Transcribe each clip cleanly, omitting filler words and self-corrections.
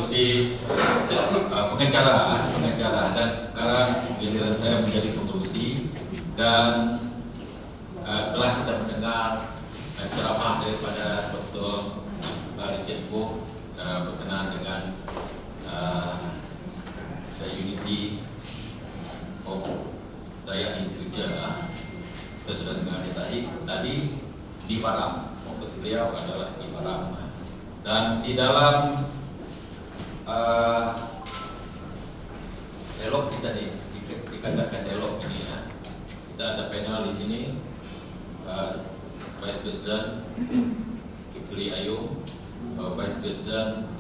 Si pengacara dan sekarang giliran saya menjadi pengurusi dan setelah kita mendengar ceramah daripada Dr. Richard Book berkenaan dengan the unity of Dayak in future, kita sudah dengar tadi di Param, fokus beliau adalah di Param, dan di dalam dialog kita dikatakan dialog ini ya. Kita ada panel di sini, Vice President Kifli Ayung, Vice President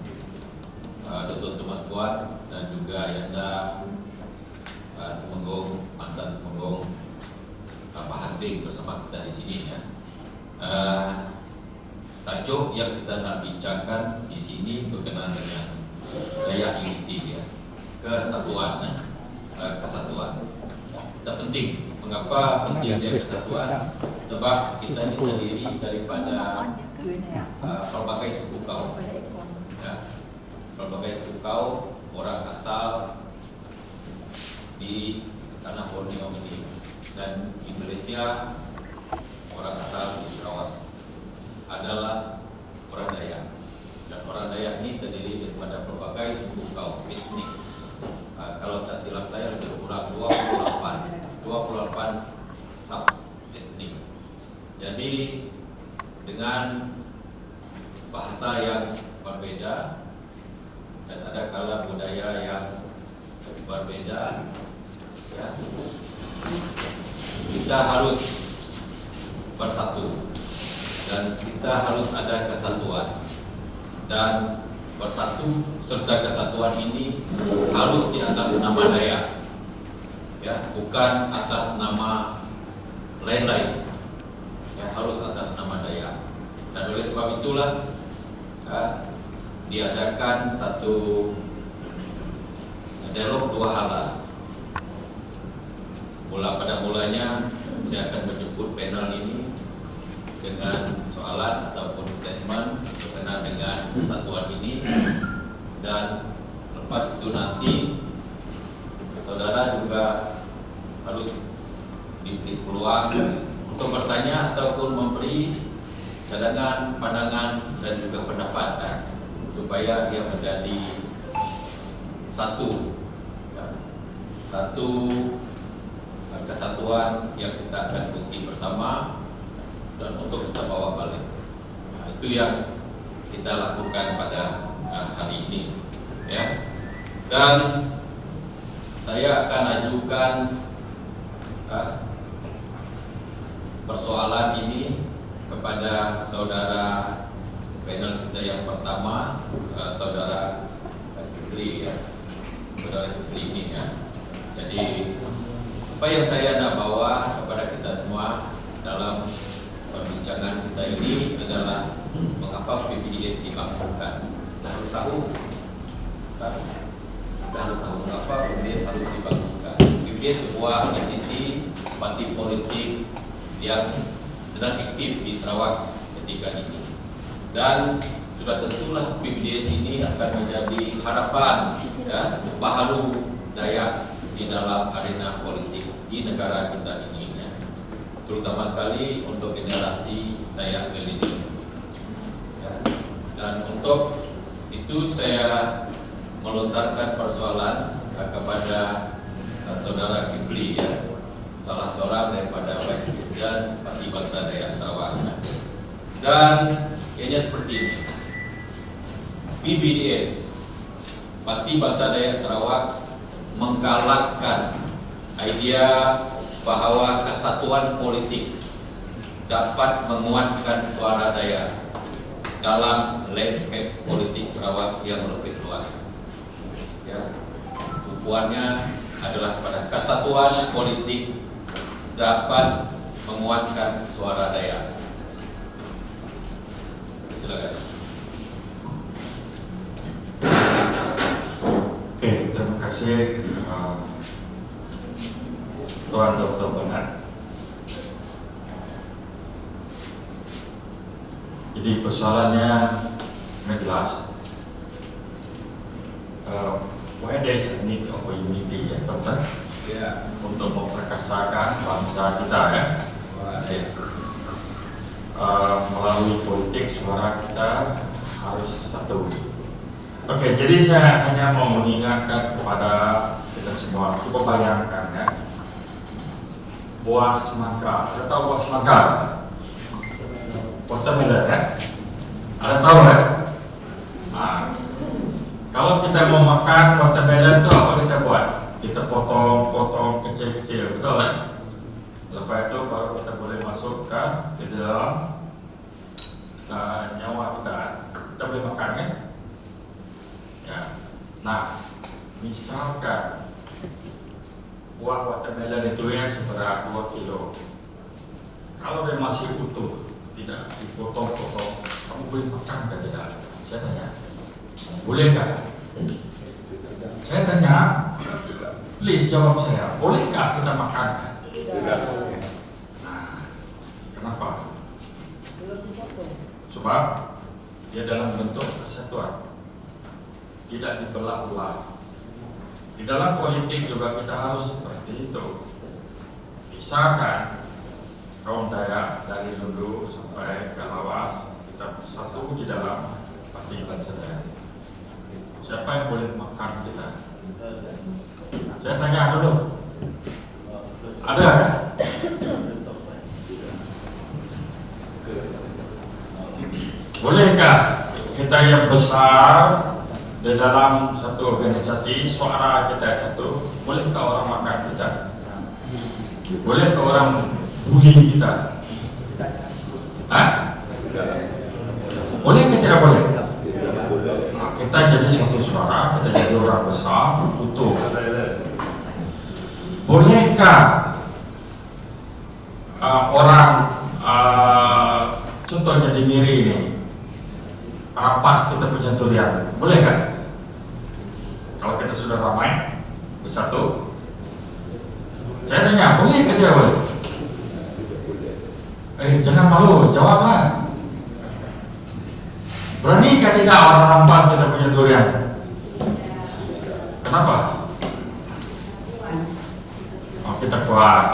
Dr. Thomas Kuat, dan juga Yanda Temenggung, mantan Temenggung Pak Hatim bersama kita di sini ya. Tajuk yang kita nak bincangkan di sini berkenaan dengan Dayak unity ya, kesatuan. Kesatuan kita penting. Mengapa pentingnya kesatuan? Sebab kita ini terdiri daripada pelbagai suku kaum ya, pelbagai suku kaum orang asal di tanah Borneo ini, dan di Malaysia orang asal di Sarawak adalah orang Dayak. Dan orang Dayak ini terdiri daripada pelbagai suku kaum etnik. Kalau tak silap saya lebih kurang 28 sub etnik. Jadi dengan bahasa yang berbeda dan ada kala budaya yang berbeda ya, kita harus bersatu dan kita harus ada kesatuan. Dan bersatu serta kesatuan ini harus di atas nama Dayak ya, bukan atas nama lain-lain ya, harus atas nama Dayak. Dan oleh sebab itulah diadakan satu dialog dua hala. Pada mulanya saya akan menjemput panel ini dengan soalan ataupun statement berkenaan dengan kesatuan ini, dan lepas itu nanti saudara juga harus diberi peluang untuk bertanya ataupun memberi cadangan, pandangan dan juga pendapat supaya dia menjadi satu kesatuan yang kita akan fungsi bersama dan untuk kita bawa balik. Itu yang kita lakukan pada hari ini ya. Dan saya akan ajukan persoalan ini kepada saudara panel kita yang pertama, saudara Kifli ya, saudara Kifli ini ya. Jadi apa yang saya nak bawa kepada kita semua dalam perbincangan kita ini adalah mengapa PPDS dibangunkan. Kita harus tahu mengapa PPDS harus dibangunkan. PPDS sebuah entiti parti politik yang sedang aktif di Sarawak ketika ini, dan sudah tentulah PPDS ini akan menjadi harapan ya, baharu Dayak di dalam arena politik di negara kita ini ya, terutama sekali untuk generasi Dayak milenial ya. Dan untuk itu saya melontarkan persoalan kepada saudara Kifli ya, salah seorang daripada Vice President Parti Bangsa Dayak Sarawak ya. Dan kayaknya seperti ini, PBDS Parti Bangsa Dayak Sarawak menggalakkan idea bahawa kesatuan politik dapat menguatkan suara Dayak dalam landscape politik Sarawak yang lebih luas. Ya, tujuannya adalah pada kesatuan politik dapat menguatkan suara Dayak. Silakan. Oke, terima kasih Tuan Dr. Bernard. Jadi persoalannya sangat jelas. why there is a need of unity ya dokter, Ya, untuk memperkasakan bangsa kita ya. suara ya. Melalui politik suara kita harus satu. Oke, jadi saya hanya mau mengingatkan kepada kita semua, coba bayangkan ya, buah semangka, ada tahu buah semangka? Watermelon ya? Ada tahu ya? Nah, kalau kita mau makan watermelon itu apa kita buat? Kita potong-potong kecil-kecil, betul kan? Lepas itu baru kita boleh masukkan ke dalam nyawa kita. Kita boleh makan kan? Ya. Nah, misalkan buah watermelon itu yang seberat 2 kilo. Kalau dia masih utuh, tidak dipotong-potong, kamu boleh makan kan tidak? Saya tanya, bolehkah? Saya tanya, please jawab saya, bolehkah kita makan? Nah, kenapa? Sebab dia dalam bentuk kesatuan, tidak dibelah-belah. Di dalam politik juga kita harus seperti itu. Misalkan kaum Dayak dari Lundu sampai ke Lawas, kita bersatu di dalam partai bangsa Dayak. Siapa yang boleh makan kita? Saya tanya dulu. Ada kan? Bolehkah kita yang besar di dalam satu organisasi, suara kita satu, bolehkah orang makan kita? Bolehkah orang bully kita? Hah? Boleh ke tidak boleh? Nah, kita jadi satu suara, kita jadi orang besar, utuh. Bolehkah orang contohnya di Miri ini rampas kita punya durian, boleh kan? Kalau kita sudah ramai bersatu, saya tanya, boleh ke tidak boleh? Jangan malu, jawablah. Berani kan tidak orang rampas kita punya durian? Kenapa? Oh, kita kuat.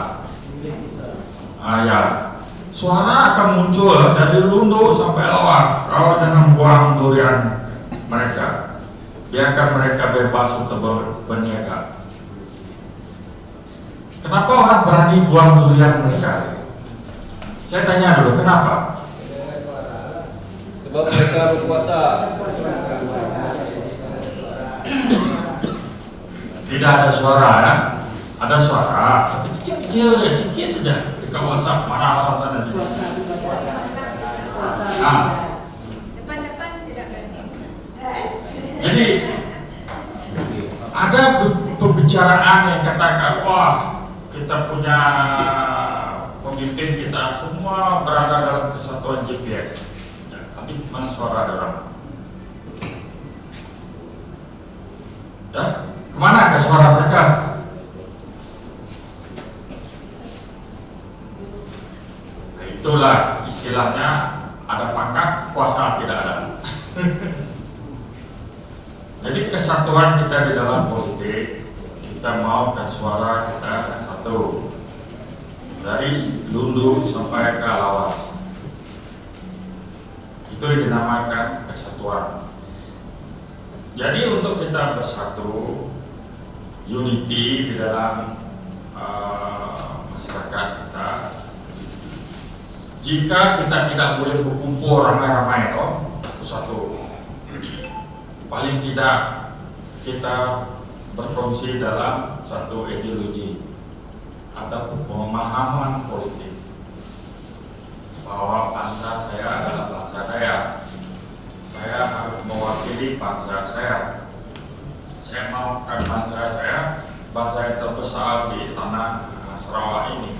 Ya. Suara akan muncul dari Lundu sampai Lawak kalau dengan buang durian mereka. Biarkan mereka bebas untuk berniaga. Kenapa orang berani buang durian mereka? Saya tanya dulu, kenapa? Sebab mereka berkuasa. Tidak ada suara ya? Ada suara, tapi kecil-kecil ya, sedikit saja. Di kawasan mana-mana sana. Nah, jadi ada pembicaraan yang katakan, wah kita punya pemimpin kita semua berada dalam kesatuan GPS. Ya, tapi mana suara orang? Ya, kemana ke suara mereka? Nah, itulah istilahnya, ada pangkat, kuasa tidak ada. Jadi kesatuan kita di dalam politik, kita maukan suara kita satu, dari Lundu sampai ke Lawas. Itu yang dinamakan kesatuan. Jadi untuk kita bersatu, unity di dalam masyarakat kita, jika kita tidak boleh berkumpul ramai-ramai, satu, paling tidak kita berfungsi dalam satu ideologi atau pemahaman politik bahwa bangsa saya adalah bangsa saya harus mewakili bangsa saya maukan bangsa bangsa yang terbesar di tanah Sarawak ini.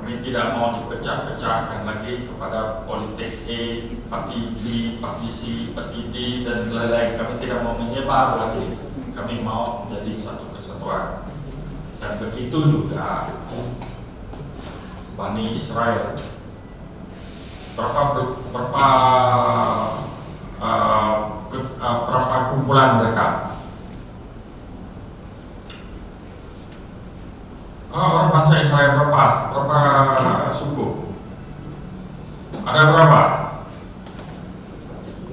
Kami tidak mau dipecah-pecahkan lagi kepada politik A, parti B, parti C, parti D, dan lain-lain. Kami tidak mau menyebar lagi. Kami mau menjadi satu kesatuan. Dan begitu juga Bani Israel. Berapa kumpulan mereka. Orang bangsa Israel berapa suku? Ada berapa?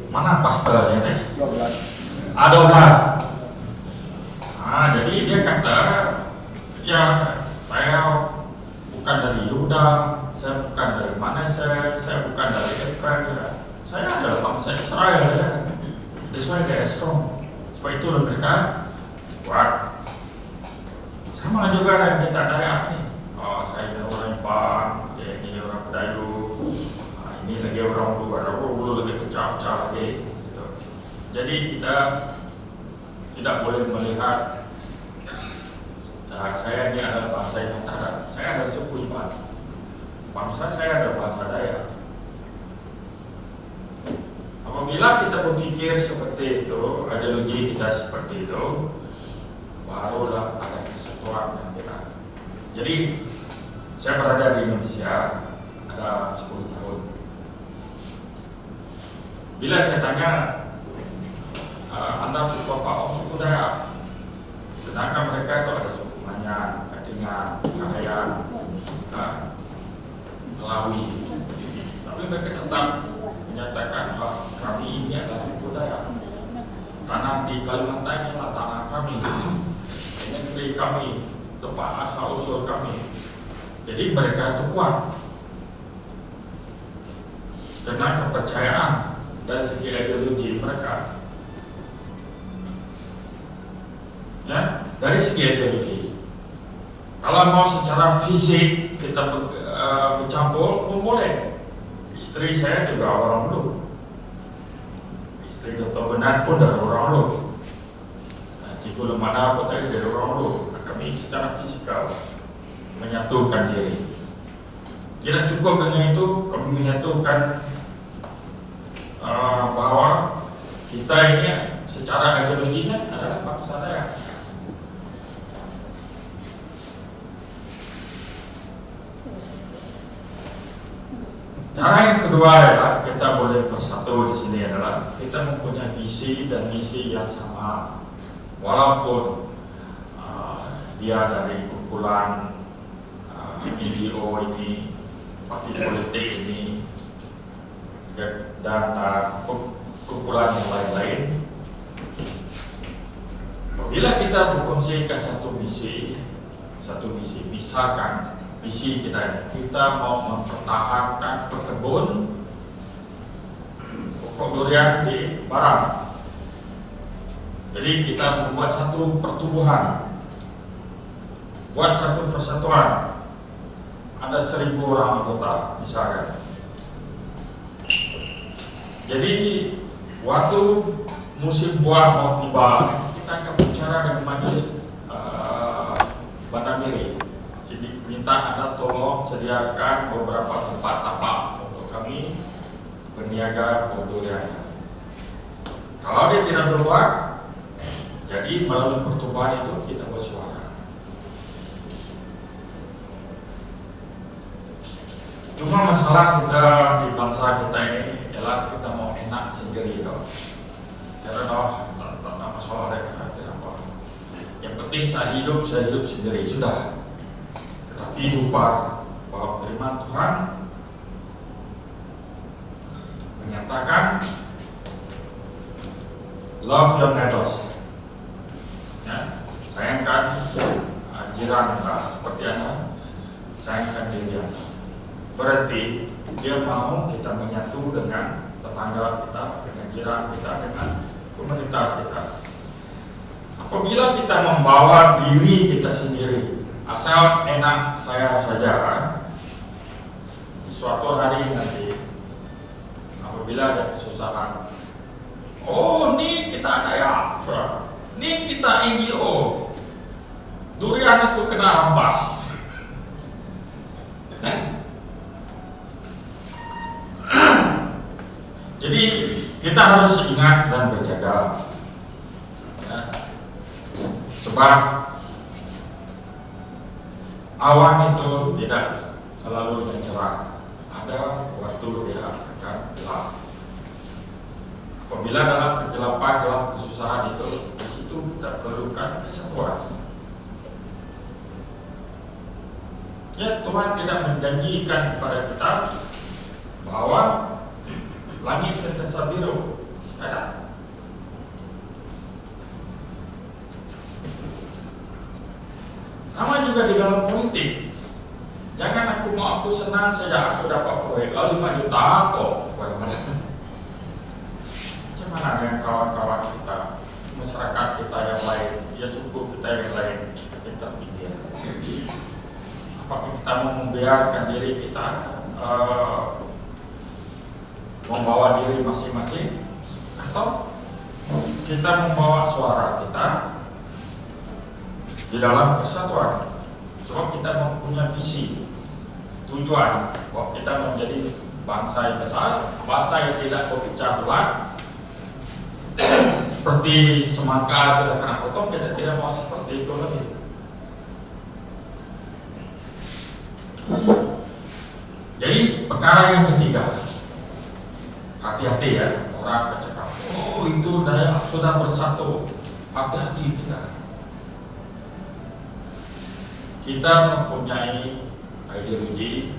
Mana pastornya nih? 12. Ada 12. Jadi dia kata, ya saya bukan dari Yuda, saya bukan dari Manase, saya bukan dari Efraim, ya. Saya adalah bangsa Israel, ya. Israel dia strong. Sebab itu mereka buat. Sama juga dengan kita Dayak nih. Saya orang Jepang, ini orang Pedayu, ini lagi orang Ulu lagi pecah-pecah lagi. Gitu. Jadi kita tidak boleh melihat saya ini adalah bangsa yang tidak. Saya adalah suku Iban. Bangsa saya adalah bangsa Dayak. Apabila kita berpikir seperti itu, ideologi kita seperti itu, barulah ada kesatuan yang kita. Jadi saya berada di Indonesia ada 10 tahun. Bila saya tanya, Anda suku apa? Suku Dayak. Sedangkan mereka itu ada suku Manyan, Katingan, Kahayan, Melawi. Tapi mereka tetap menyatakan bahwa kami ini adalah suku Dayak. Tanah di Kalimantan ini adalah tanah kami, negeri kami, tempat asal usul kami. Jadi mereka itu kuat karena kepercayaan dari segi ideologi mereka. Ya, dari segi ideologi. Kalau mau secara fisik kita bercampur pun boleh. Istri saya juga orang Ulu. Istri Dr. Benat pun dari orang Ulu. Cikgu Lemada pun dari orang Ulu. Kami secara fisikal menyatukan diri. Tidak cukup dengan itu, kami menyatukan bahwa kita ini secara ideologinya adalah bangsa Dayak. Cara yang kedua adalah kita boleh bersatu di sini adalah kita mempunyai visi dan misi yang sama, walaupun dia dari kumpulan NGO ini, parti politik ini, dan kumpulan yang lain-lain. Bila kita berkongsikan satu misi, misalkan visi kita mau mempertahankan perkebun pokok durian di Baram. Jadi kita membuat satu pertumbuhan, buat satu persatuan. Ada 1.000 orang anggota misalkan. Jadi waktu musim buah mau tiba, kita akan bicara dengan majelis Banda Miri. Minta Anda tolong sediakan beberapa tempat tapak untuk kami berniaga durian. Kalau dia tidak berbuat, jadi melalui pertumbuhan itu kita bersuara. Cuma masalah kita di bangsa kita ini adalah kita mau enak sendiri itu. Karena tak masalah mereka tidak apa. Yang penting saya hidup sendiri sudah. Tapi lupa bahwa firman Tuhan menyatakan love your neighbors. Ya, sayangkan jiran Anda seperti Anda, sayangkan diri Anda. Berarti dia mau kita menyatu dengan tetangga kita, dengan jiran kita, dengan komunitas kita. Apabila kita membawa diri kita sendiri, asal enak saya saja, suatu hari nanti apabila ada kesusahan, oh ini kita Dayak, ini kita NGO, durian itu kena rampas. Jadi kita harus ingat dan berjaga, ya. Sebab awan itu tidak selalu yang cerah. Ada waktu dia akan gelap. Apabila dalam kegelapan, dalam kesusahan itu, di situ kita perlukan kesatuan. Ya, Tuhan tidak menjanjikan kepada kita bahwa langit sentiasa biru. Ada. Sama juga di dalam politik. Jangan aku senang saja aku dapat proyek 5 juta kok. Macam mana dengan kawan-kawan kita, masyarakat kita yang lain, ya suku kita yang lain, kita pikir. Apakah kita mau membiarkan diri kita membawa diri masing-masing, atau kita membawa suara kita di dalam kesatuan? Sebab kita mempunyai visi, tujuan bahwa kita menjadi bangsa yang besar, bangsa yang tidak berpecah belah. Seperti semangka sudah kena potong, kita tidak mau seperti itu lagi. Jadi perkara yang ketiga, hati-hati ya, orang akan cakap, oh itu daya sudah bersatu. Hati-hati kita mempunyai ideologi,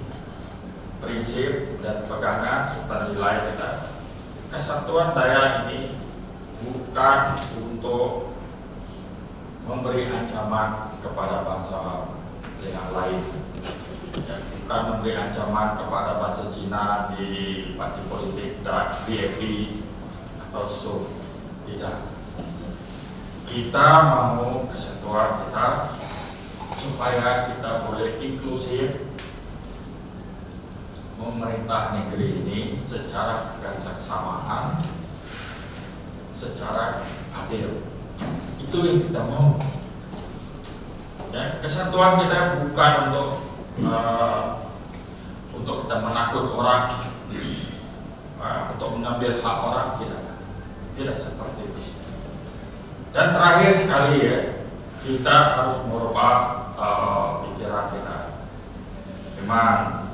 prinsip dan pegangan serta nilai kita. Kesatuan daya ini bukan untuk memberi ancaman kepada bangsa yang lain, ya, bukan memberi ancaman kepada bangsa Cina di parti politik dan DAP atau so, tidak. Kita mau kesatuan kita supaya kita boleh inklusif memerintah negeri ini secara keseksama, secara adil. Itu yang kita mau. Ya, kesatuan kita bukan untuk kita menakut orang, untuk mengambil hak orang, tidak seperti itu. Dan terakhir sekali ya, kita harus merubah pikiran kita. Memang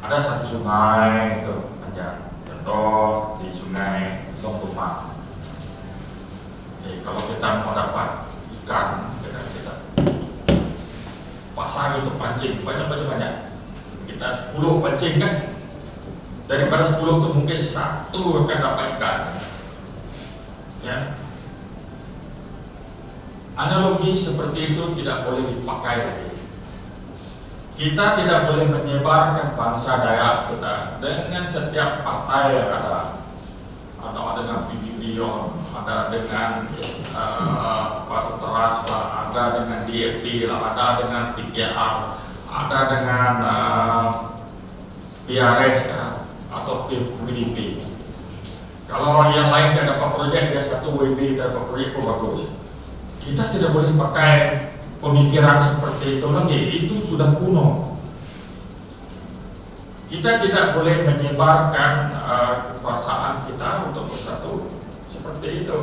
ada satu sungai itu panjang, contoh di Sungai Longkuma. Kalau kita mau dapat ikan, kita pasang itu pancing banyak. Kita 10 pancing kan, daripada 10 itu mungkin 1 akan dapat ikan. Ya, analogi seperti itu tidak boleh dipakai lagi. Kita tidak boleh menyebarkan bangsa Dayak kita dengan setiap partai yang ada dengan PBB, ada dengan Partai Teras, ada dengan DFP, ada dengan PKR, ada dengan PRS atau PDP. Kalau yang lain tidak dapat proyek, dia satu WB dapat proyek pun bagus. Kita tidak boleh pakai pemikiran seperti itu lagi, itu sudah kuno. Kita tidak boleh menyebarkan kekuasaan kita untuk bersatu seperti itu.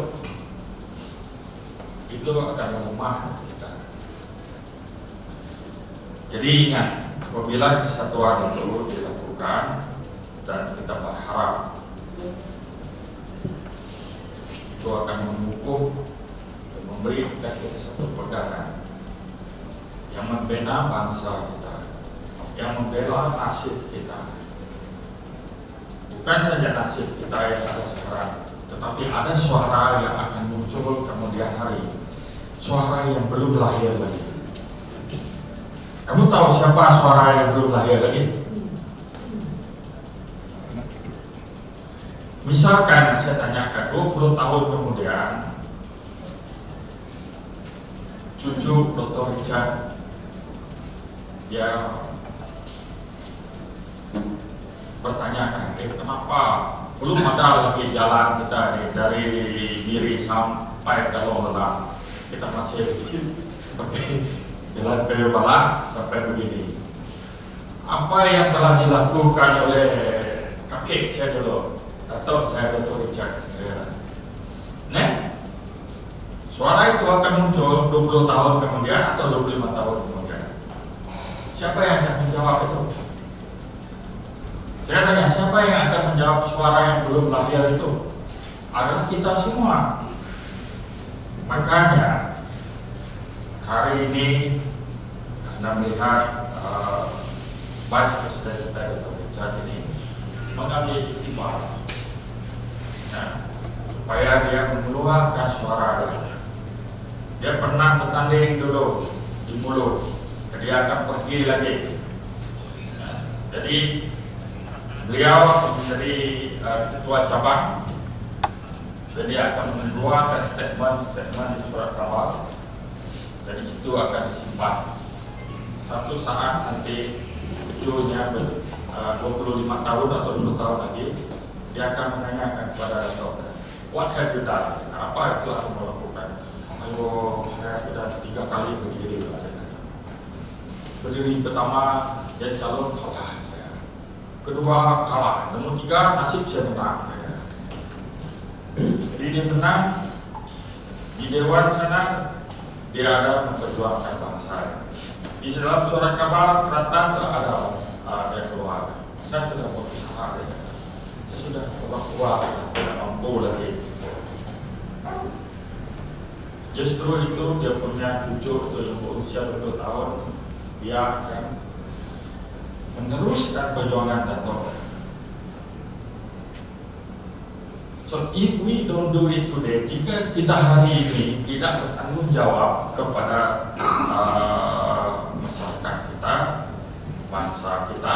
Itu akan melemah kita. Jadi ingat, apabila kesatuan itu dilakukan dan kita berharap itu akan mengukuh dan memberi kita satu pegangan yang membina bangsa kita, yang membela nasib kita. Bukan saja nasib kita yang ada sekarang, tetapi ada suara yang akan muncul kemudian hari, suara yang belum lahir lagi. Kamu tahu siapa suara yang belum lahir lagi? Misalkan saya tanyakan 20 tahun kemudian, cucu Dr. Richard dia bertanyakan, kenapa belum ada lagi jalan kita dari Miri sampai ke Longelang, kita masih seperti jalan ke Balak sampai begini. Apa yang telah dilakukan oleh kakek saya dulu, atau saya Dr. Richard? Suara itu akan muncul 20 tahun kemudian atau 25 tahun kemudian. Siapa yang akan menjawab itu? Saya tanya, siapa yang akan menjawab suara yang belum lahir itu? adalah kita semua. Makanya hari ini Anda melihat Vice President Dr. Richard ini mengambil iktibar supaya dia mengeluarkan suara dia pernah bertanding dulu di Mulut, jadi dia akan pergi lagi. Jadi beliau menjadi ketua cabang, jadi dia akan mengeluarkan statement di surat khabar, dan di situ akan disimpan. Satu saat nanti cucunya 25 tahun atau 20 tahun lagi, dia akan menanyakan kepada dokter, what have you done? Apa yang telah kamu lakukan? Ayo, saya sudah 3 kali berdiri. Berdiri pertama jadi calon kalah saya. Kedua kalah, nomor 3 nasib saya menang. Jadi dia menang di dewan sana, dia ada memperjuangkan bangsa. Di dalam surat kabar keratan itu ada keluar. Saya sudah berusaha, saya sudah kuat, tidak mampu lagi. Justru itu dia punya cucu itu yang berusia 20 tahun, dia akan meneruskan perjuangan Dato'. So if we don't do it today, jika kita hari ini tidak bertanggung jawab kepada masyarakat kita, bangsa kita,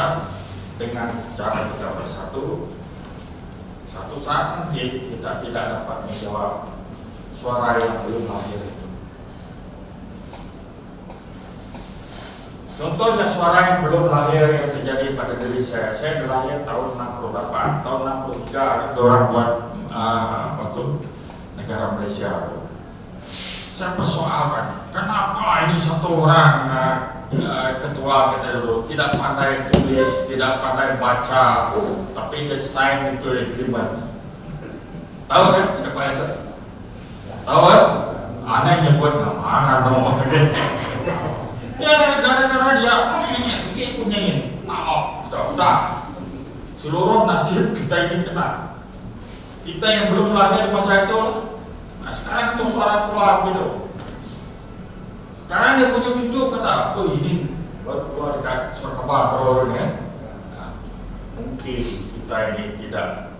dengan cara kita bersatu, satu saat nanti kita tidak dapat menjawab suara yang belum lahir itu. Contohnya suara yang belum lahir yang terjadi pada diri saya lahir tahun 68, tahun 63 ada orang buat waktu negara Malaysia. Saya persoalkan, kenapa ini satu orang ketua kita dulu tidak pandai tulis, tidak pandai baca, tapi dia sign itu agreement. Tahu kan siapa itu? Tahu kan? Aneh nyebut nama, ya gara-gara dia punya ini, tahu, udah. Seluruh nasib kita ini kena. Kita yang belum lahir masa itu, nah sekarang itu suara keluar gitu. Sekarang dia punya cucu kata, oh ini baru keluar dekat suara kabar baru ini kan. Nah, mungkin kita ini tidak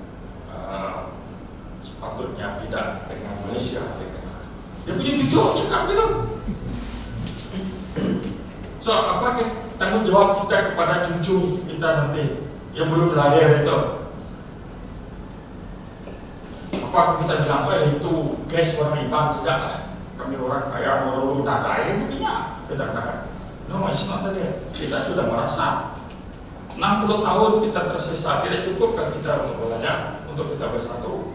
sepatutnya tidak dengan Malaysia. Dia punya cucu cakap gitu. So apa tanggung jawab kita kepada cucu kita nanti yang belum lahir itu? Apakah kita bilang, itu case orang Iban sejak lah, kami orang kaya, orang tak kaya, buktinya kita katakan, no, it's not that. Kita sudah merasa 60 tahun kita tersisa, tidak cukup kan kita untuk belajar, untuk kita bersatu.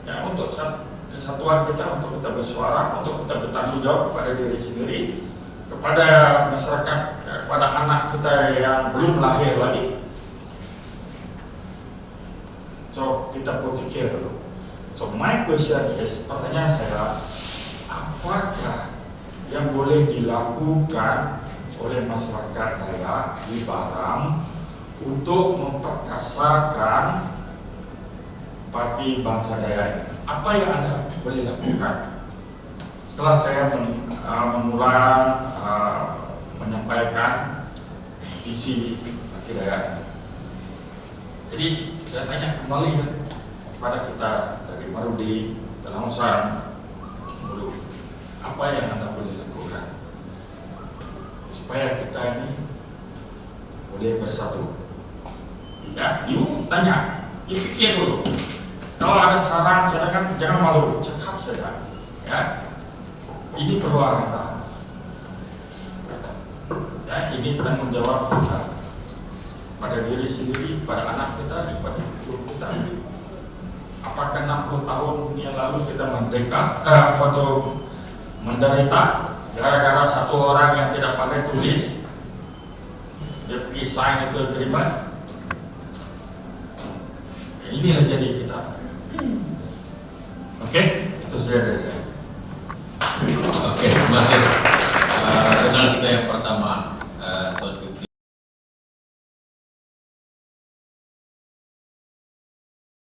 Ya, untuk kesatuan kita, untuk kita bersuara, untuk kita bertanggung jawab kepada diri sendiri, kepada masyarakat, kepada anak kita yang belum lahir lagi. So kita berpikir dulu. So my question is, pertanyaan saya, apakah yang boleh dilakukan oleh masyarakat Dayak di Baram untuk memperkasakan parti bangsa Dayak ini? Apa yang Anda boleh lakukan? Setelah saya mengulang menyampaikan visi parti Dayak. Jadi saya tanya kembali kepada kita dari Marudi, dalam usaha dulu, apa yang Anda boleh lakukan supaya kita ini boleh bersatu? Ya, you tanya, you pikir dulu. Kalau ada saran, jangan malu, cakap saja. Ya, ini perlu Anda. Ya, ini tanggung jawab kita pada diri sendiri, pada anak kita, pada cucu kita. Apakah 60 tahun yang lalu kita merdeka atau menderita gara-gara satu orang yang tidak pandai tulis, dia pergi sign itu agreement? Inilah jadi kita. Oke, itu saja dari saya. Oke, terima kasih. Kenal kita yang pertama.